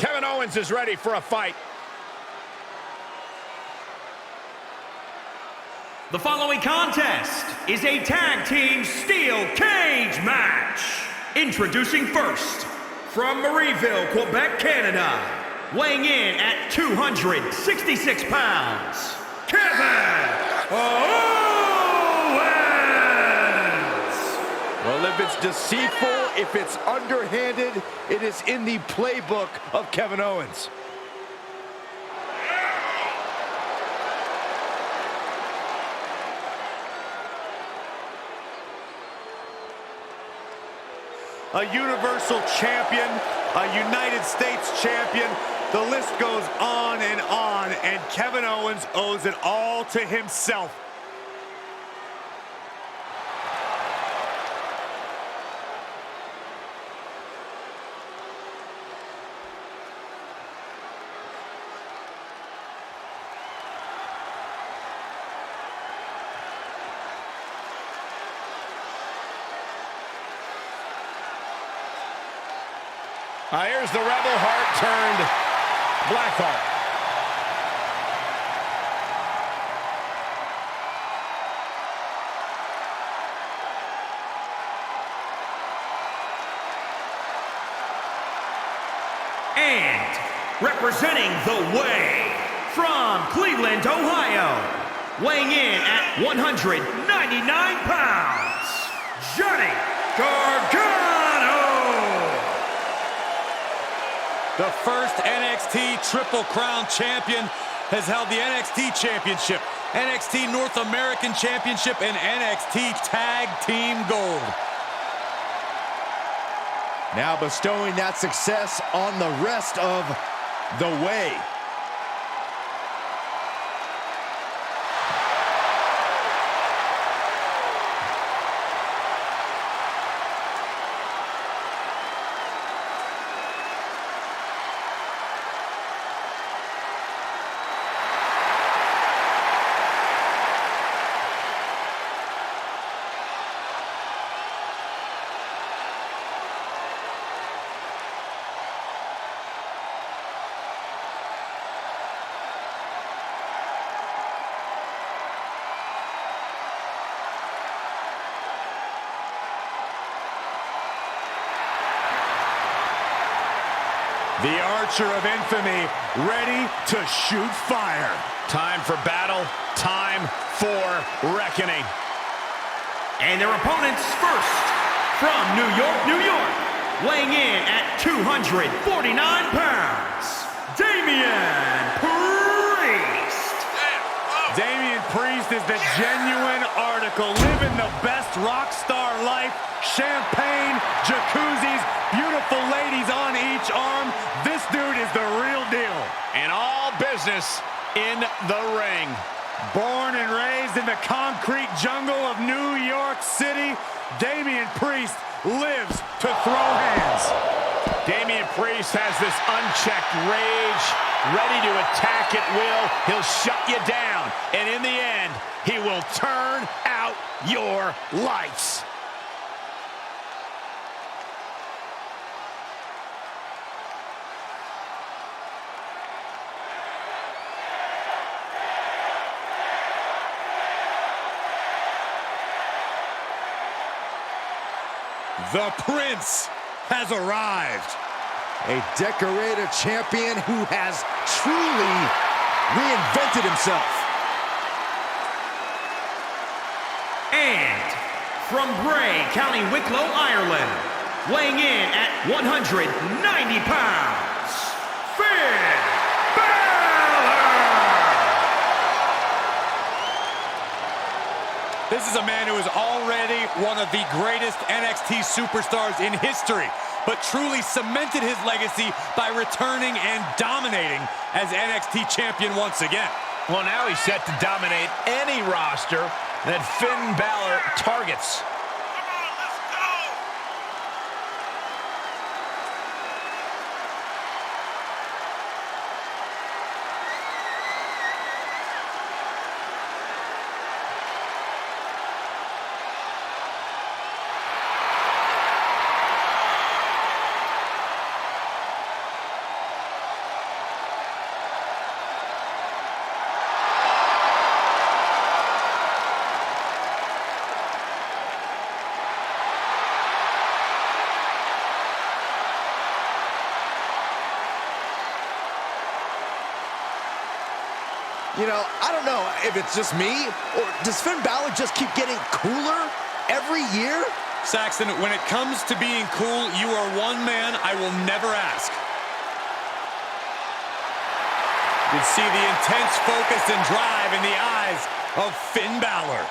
Kevin Owens is ready for a fight. The following contest is a tag team steel cage match. Introducing first, from Marieville, Quebec, Canada, weighing in at 266 pounds, Kevin Owens! Well, if it's deceitful, if it's underhanded, it is in the playbook of Kevin Owens. A Universal Champion, a United States Champion, the list goes on, and Kevin Owens owes it all to himself. Here's the Rebel Heart turned Blackheart. And representing the Way, from Cleveland, Ohio, weighing in at 199 pounds, Johnny Gargano! The first NXT Triple Crown champion has held the NXT Championship, NXT North American Championship, and NXT Tag Team Gold. Now bestowing that success on the rest of the Way. The Archer of Infamy, ready to shoot fire. Time for battle, time for reckoning. And their opponents first, from New York, New York, weighing in at 249 pounds, Damian Priest. Damian Priest is the genuine article, living the best rock star life. Champagne, jacuzzis, beautiful ladies on each arm. This dude is the real deal. And all business in the ring. Born and raised in the concrete jungle of New York City, Damian Priest lives to throw hands. Damian Priest has this unchecked rage, ready to attack at will. He'll shut you down, and in the end, he will turn out your lights. The Prince has arrived. A decorated champion who has truly reinvented himself. And from Bray, County Wicklow, Ireland, weighing in at 190 pounds, Finn Balor! This is a man who is already one of the greatest NXT superstars in history, but truly cemented his legacy by returning and dominating as NXT champion once again. Well, now he's set to dominate any roster that Finn Balor targets. You know, I don't know if it's just me, or does Finn Balor just keep getting cooler every year? Saxton, when it comes to being cool, you are one man I will never ask. You can see the intense focus and drive in the eyes of Finn Balor.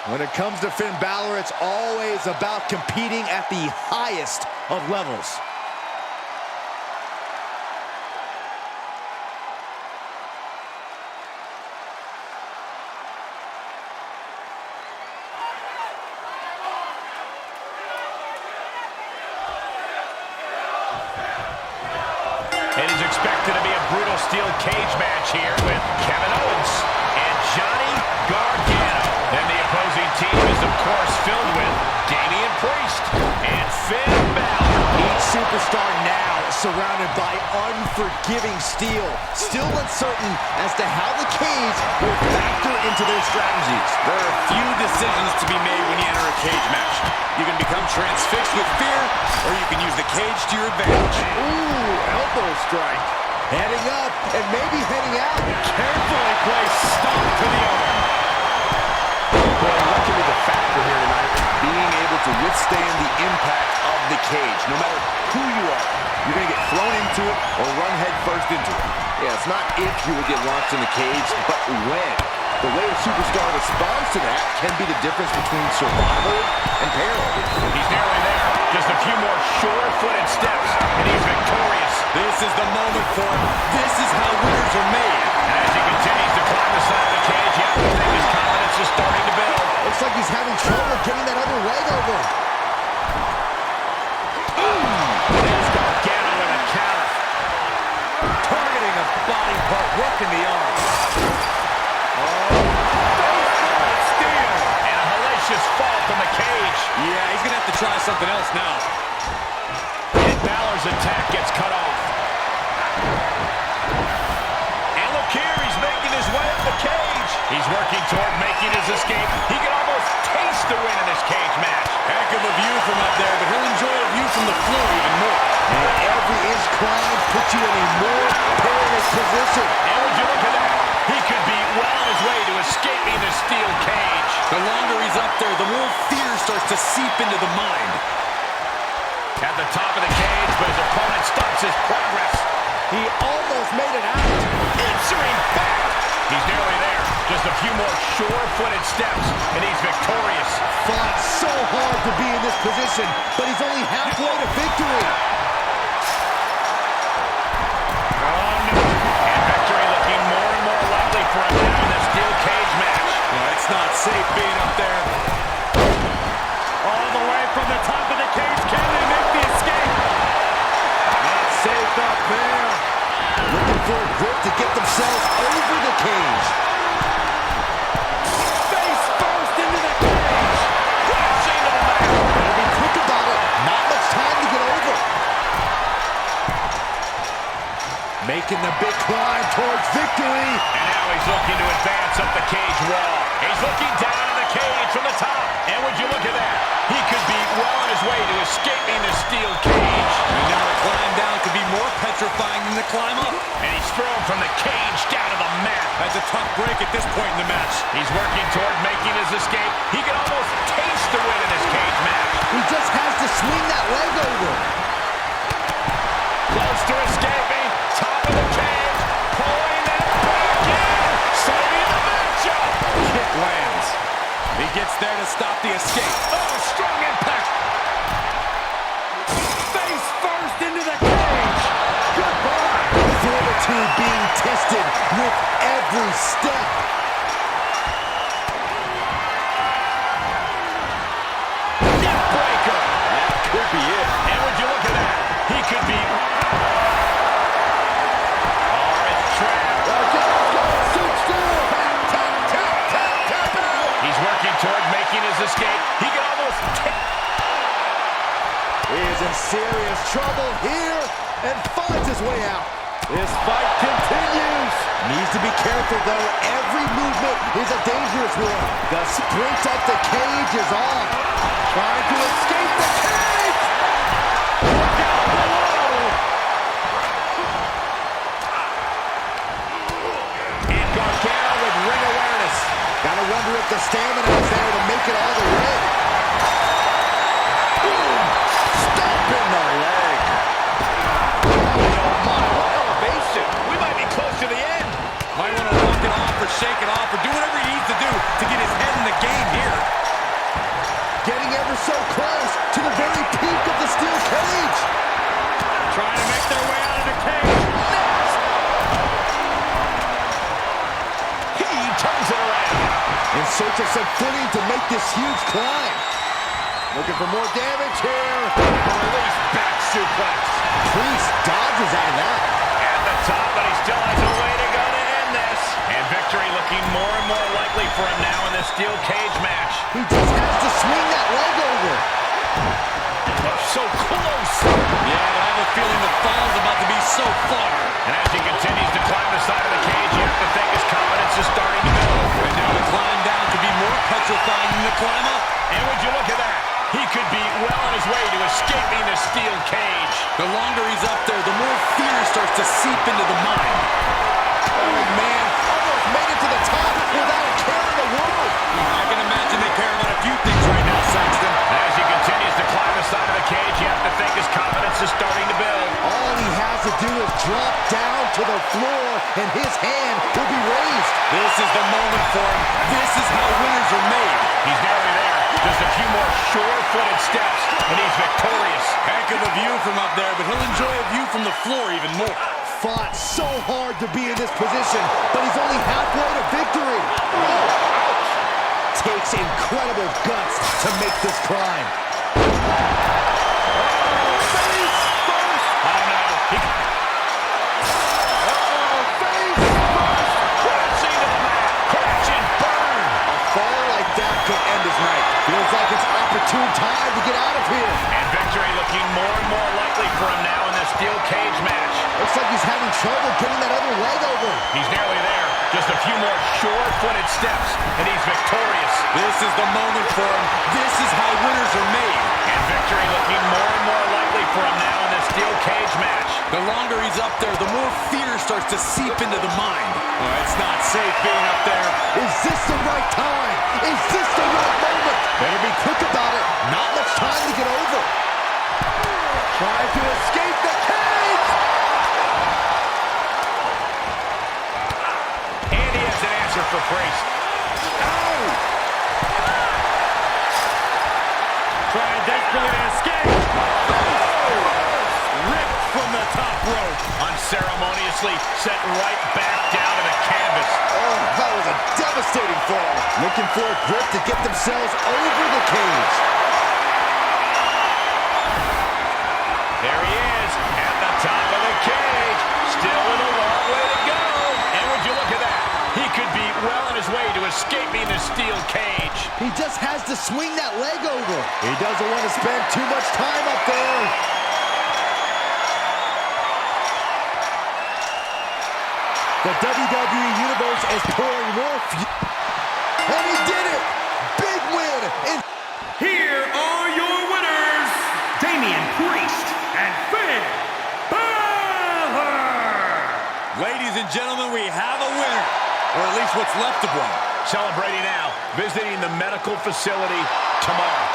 When it comes to Finn Balor, it's always about competing at the highest of levels. It is expected to be a brutal steel cage match here with Kevin Owens and Johnny Gargano. And the opposing team is, of course, filled with Damian Priest and Finn Balor. Each superstar now surrounded by unforgiving steel, still uncertain as to how the cage will factor into their strategies. There are few decisions to be made when you enter a cage match. You can become transfixed with fear, or you can use the cage to your advantage. Ooh, elbow strike. Heading up and maybe heading out. Carefully placed stomp to the arm. Boy, what can be the factor here tonight? Being able to withstand the impact of the cage. No matter who you are, you're going to get thrown into it or run head first into it. Yeah, it's not if you will get launched in the cage, but when. The way a superstar responds to that can be the difference between survival and peril. He's nearly there. Just a few more sure-footed steps, and he's victorious. This is the moment for him. This is how winners are made. And as he continues to climb the side of the cage, you have to think his confidence is starting to build. Looks like he's having trouble getting that other leg over. There's Gargano with a counter. Targeting a body part, working the arm. And a hellacious fall from the cage. Yeah, he's going to have to try something else now. And Balor's attack gets cut off. And look here, he's making his way up the cage. He's working toward making his escape. He can almost taste the win in this cage match. Heck of a view from up there, but he'll enjoy a view from the floor even more. And every inch climb puts you in a more perilous position. And would you look at that? He could be well on his way to escaping the steel cage. The longer he's up there, the more fear starts to seep into the mind. At the top of the cage, but his opponent stops his progress. He almost made it out. Answering back. He's nearly there. Just a few more sure-footed steps, and he's victorious. Fought so hard to be in this position, but he's only halfway to victory. Oh, no. And victory looking more and more likely for him now in this steel cage match. Yeah, it's not safe being up there. All the way from the top of the cage. Can they make the escape? Not safe up there. Looking for a grip to get themselves over the cage. Face first into the cage. Crashing to the mat. Better be quick about it. Not much time to get over. Making the big climb towards victory. And now he's looking to advance up the cage wall. He's looking down in the cage from the top. And would you look at that? He could be well on his way to escaping the steel cage. And now the climb down could be more petrifying than the climb up. And he's thrown from the cage down to the mat. That's a tough break at this point in the match. He's working toward making his escape. He can almost taste the win in this cage match. He just has to swing that leg over. Close to escaping. Top of the cage. Pulling that back in. Saving the matchup. Kick lands. He gets there to stop the escape. Oh, strong impact. Face first into the cage. Goodbye. Fortitude being tested with every step. Neck breaker. That could be it. And would you look at that? He could be... He's working toward making his escape. He can almost He is in serious trouble here and finds his way out. This fight continues. Needs to be careful, though. Every movement is a dangerous one. The sprint up the cage is on. Trying to escape the cage. Look out below. And getting ever so close to the very peak of the steel cage. Trying to make their way out of the cage. He turns it around. In search of some footing to make this huge climb. Looking for more damage here. Release back suplex. Priest dodges out of that. At the top, but he still has a way to go to end this. And victory looking more and more likely for him now in this steel cage match. He just has to swing that leg over. So close. Yeah, but I have a feeling the fall's about to be so far. And as he continues to climb the side of the cage, you have to think his confidence is starting to build. And now the climb down could be more petrifying than the climb up. And would you look at that? He could be well on his way to escaping the steel cage. The longer he's up there, the more fear starts to seep into the mind. Oh, man. Almost made it to the top without a care in the world. I can imagine they care about a few things right now, Saxton. As he continues to climb the side of the cage, you have to think his confidence is starting to build. All he has to do is drop down to the floor, and his hand will be raised. This is the moment for him. This is how winners are made. He's nearly there. Just a few more sure-footed steps, and he's victorious. Heck of a view from up there, but he'll enjoy a view from the floor even more. Fought so hard to be in this position, but he's only halfway to victory. Takes incredible guts to make this climb. Feels like it's opportune time to get out of here. And victory looking more and more likely for him now in this steel cage match. Looks like he's having trouble getting that other leg over. He's nearly there. Just a few more sure-footed steps, and he's victorious. This is the moment for him. This is how winners are made. And victory looking more and more likely for him now in this steel cage match. The longer he's up there, the more fear starts to seep into the mind. It's not safe being up there. Is this the right time? Is this the right moment? Better be quick about it. Not much time to get over. Trying to escape the cage. And he has an answer for Priest. Oh! Trying desperately to escape. Ripped from the top rope. Unceremoniously set right back down to the canvas. Oh, that was a devastating fall. Looking for a grip to get themselves over the cage. There he is at the top of the cage. Still with a long way to go. And would you look at that? He could be well on his way to escaping the steel cage. He just has to swing that leg over. He doesn't want to spend too much time up there. The WWE Universe is pouring more fuel. And he did it! Big win! Here are your winners, Damian Priest and Finn Balor. Ladies and gentlemen, we have a winner. Or at least what's left of one. Celebrating now, visiting the medical facility tomorrow.